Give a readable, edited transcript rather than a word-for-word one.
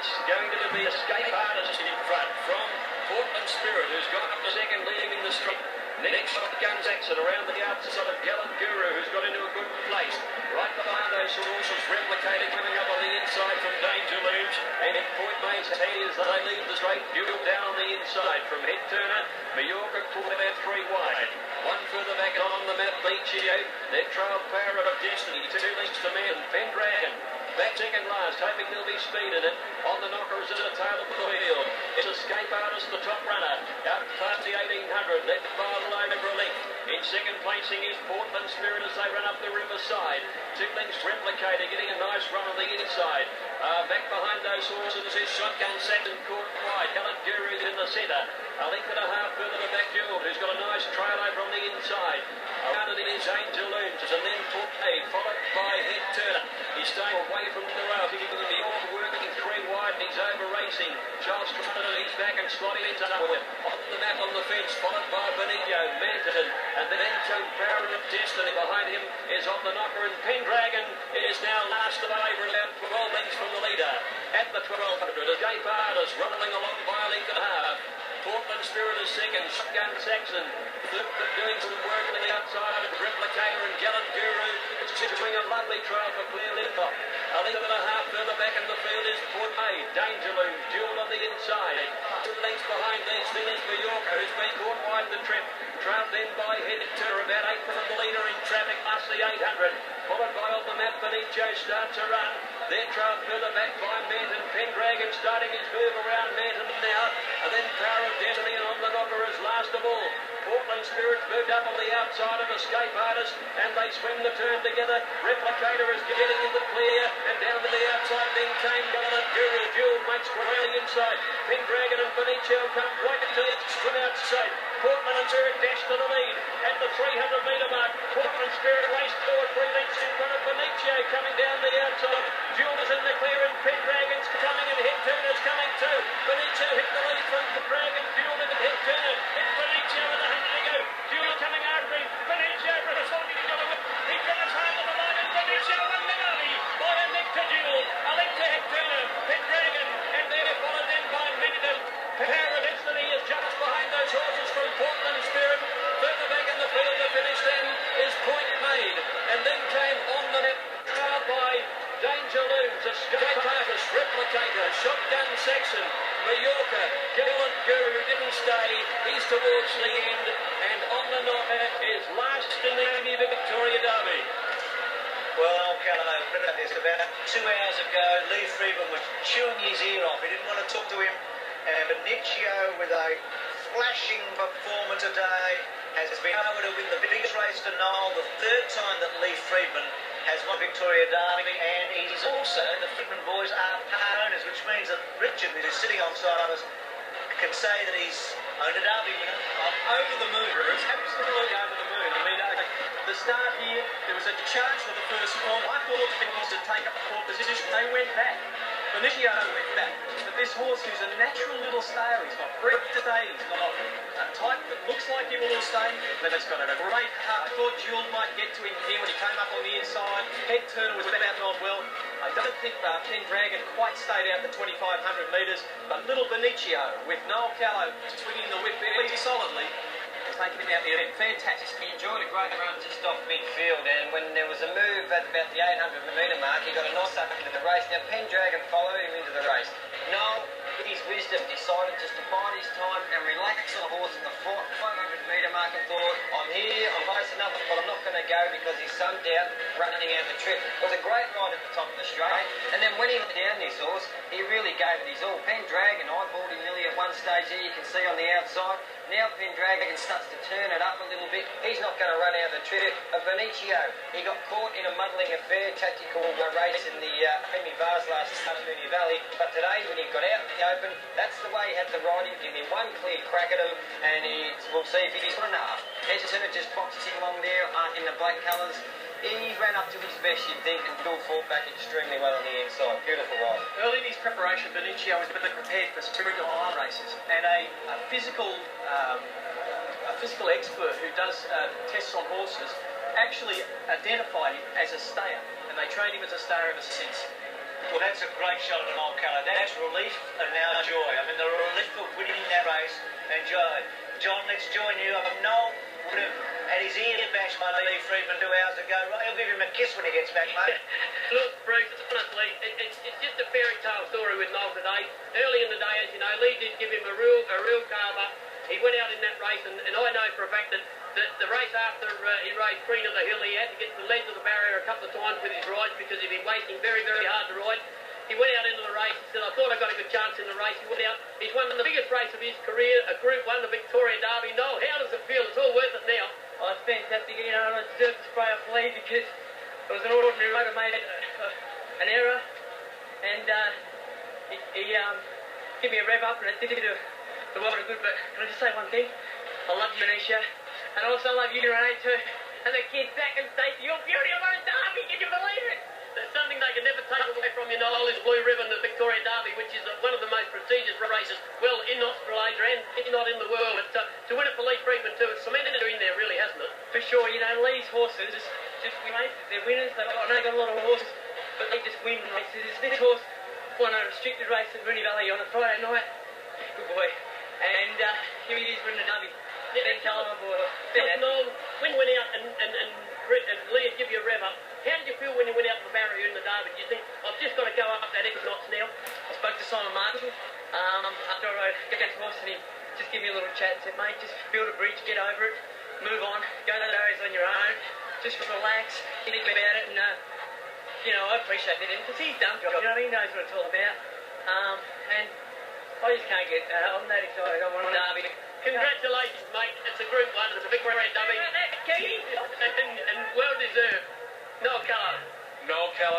It's going to be Escape Artist in front from Portland Spirit, who's gone up to second, leading in the street. Next, Shotgun Saxon around the outside of Gallant Guru, who's got into a good place. Right behind those horses, replicating, coming up on the inside from Danger Looms. And in Point Main's head as they leave the straight, duel down on the inside from Head Turner. Mallorca caught about 3 wide. One further back on the map, Benicio. Their trail Power of Destiny, 2 lengths to man, Pendragon. Back second last, hoping there'll be speed in it. On the knocker is at the tail of the field. It's Escape Artist, the top runner. Out past the 1800, led by Callow over a length. In second placing is Portland Spirit as they run up the riverside. 2 lengths Replicator, getting a nice run on the inside. Back behind those horses is Shotgun Saxon caught wide. Gallant Guru in the centre. A length and a half further to back Jewel, who's got a nice trail over on the inside. Around it is Angel Looms, and then Portland, followed by Head Turner. He's staying away from the rail, giving them the all working 3 wide, and he's over racing. Charles Trotter, he's back and slotting into Noel. On the map on the fence, followed by Benicio, Manton, and then Power of Destiny. Behind him is on the knocker, and Pendragon is now last of over about 12 lengths from the leader. At the 1200, Escape Artist running along by a length and a half. Portland Spirit is second, Shotgun Saxon doing some work on the outside of Replicator and Gallant Guru. It's doing a lovely trail for Clear Linthop. A length and a half further back in the field is Port May, Danger Loom, Jewel on the inside. 2 lengths behind these, then is Mallorca, who's been caught wide the trip. Trailed then by Head Turner, about 8 from the leader in traffic, past the 800. Followed by on the map, Benicio starts a run. They're trailed further back by Manton. Pendragon starting his move around Manton now. And then Power of Destiny, and on the knocker is last of all. Portland Spirit moved up on the outside of Escape Artist, and they swing the turn together. Replicator is getting in the clear, and down to the outside then came Gallant Guru. Jewel makes for the inside. Pendragon and Benicio come right to the extreme outside. Portland and Spirit dash to the lead at the 300-metre mark. Portland Spirit raced forward 3 lengths in front of Benicio, coming down the outside. Jewel is in the clear, and Pendragon's coming, and Head Turner's coming too. Benicio hit the lead from Pendragon. Jewel into Head Turner. It's Benicio with 100 to go. Jewel coming after him. Benicio responding to the whip. He drives hard to the line, and Benicio won the early by a length to Jewel. A length to Head Turner. Pendragon, and they're followed then by Manton. Power of Destiny is just behind those horses from Portland Spirit. Further back in the field to finish then is Point Made. And then came on the net, trailed by Danger Looms, Escape Artist, Replicator, Shotgun Saxon, Mallorca, Gallant Guru didn't stay. He's towards the end. And on the knocker is last in the Amy Victoria Derby. Well, Callow put this about 2 hours ago. Lee Freeman was chewing his ear off. He didn't want to talk to him. And Benicio, with a flashing performance today, has been able to win the biggest race to Noel, the 3rd time that Lee Freeman has won Victoria Derby, and he's also, the Freeman boys are part owners, which means that Richard, who's sitting on side of us, can say that he's owned a Derby winner. I'm over the moon. It's absolutely over the moon. I mean, the start here, there was a charge for the first corner. I thought the was to take up the 4th position. They went back. Benicio went back. But this horse, who's a natural little stayer, he's got breath to stay, he's got a type that looks like he will stay, but he's got a great heart. I thought Jewel might get to him here when he came up on the inside. Head Turner was about on well. I don't think Pendragon quite stayed out the 2,500 metres, but little Benicio, with Noel Callow swinging the whip very solidly, taking him out there. Fantastic. He enjoyed a great run just off midfield, and when there was a move at about the 800-metre mark, he got a nice up into the race. Now Pendragon followed him into the race. Noel, with his wisdom, decided just to bide his time and relax on the horse at the 500-metre mark and thought, I'm here, I'm close enough, but I'm not going to go because he's sunk down running out the trip. It was a great ride at the top of the straight, and then when he went down this horse, he really gave it his all. Pendragon eyeballed him nearly at one stage here, you can see on the outside. Now Pendragon starts to turn it up a little bit. He's not going to run out of the trip. Benicio, he got caught in a muddling affair, tactical race in the Amy Vars last Moonee Valley. But today, when he got out in the open, that's the way he had to ride him. Give him one clear crack at him, and we'll see if he's got enough. Edgerton just boxes him along there in the black colours. He ran up to his best, you'd think, and Bill fought back extremely well on the inside. Beautiful ride. Early in his preparation, Benicio was being prepared for spiritual iron races, and a physical expert who does tests on horses actually identified him as a stayer, and they trained him as a stayer ever since. Well, that's a great shot of Noel Callow. That's relief and now joy. I mean, the relief of winning that race and joy. John, let's join you. Noel would have had his ear bashed by Lee Freedman 2 hours ago. He'll give him a kiss when he gets back, mate. Look, Bruce, honestly, it's just a fairy tale story with Noel today. Early in the day, as you know, Lee did give him a real carve up. He went out in that race, and I know for a fact that the race after he raced Queen of the Hill, he had to get to the ledge of the barrier a couple of times with his rides because he'd been waiting very, very hard to ride. He went out into the race. He said, I thought I got a good chance in the race. He went out. He's won the biggest race of his career, a Group 1, the Victoria Derby. Noel, how does it feel? It's all worth it now. Oh, it's fantastic. You know, I deserve to spray off Lee because it was an ordinary road. I made an error, and he gave me a rev up, and it did the world a good. But can I just say one thing? I love you, Benicio, and I also love you, Renee, too. And the kids back and Stacey, you're beauty of our Derby. Can you believe it? There's something they can never take away from you, Noel, is Blue Ribbon, the Victoria Derby, which is one of the most prestigious races, well, in Australasia and not in the world. But to win it for Lee Freedman too, it's cemented in there, really, hasn't it? For sure, you know, Lee's horses just win races. They're winners. I know they've got a lot of horses, but they just win races. This horse won a restricted race at Moonee Valley on a Friday night. Good boy. And here he is winning the Derby. Ben Callow aboard. Noel, when you went out and Lee had give you a rev up, how did you feel when you went out to the barrier in the Derby? Did you think, I've just got to go up that X knots now? I spoke to Simon Martin after I rode against the horse, and he just gave me a little chat and said, mate, just build a bridge, get over it, move on, go to the barriers on your own, just relax, think about it, and you know, I appreciate that because he's done job, you know what I mean? He knows what it's all about, and I just can't get, I'm that excited, I want a Derby. Congratulations, mate. It's a Group 1, it's a Victoria Derby, and well deserved. Noel Callow. Noel Callow.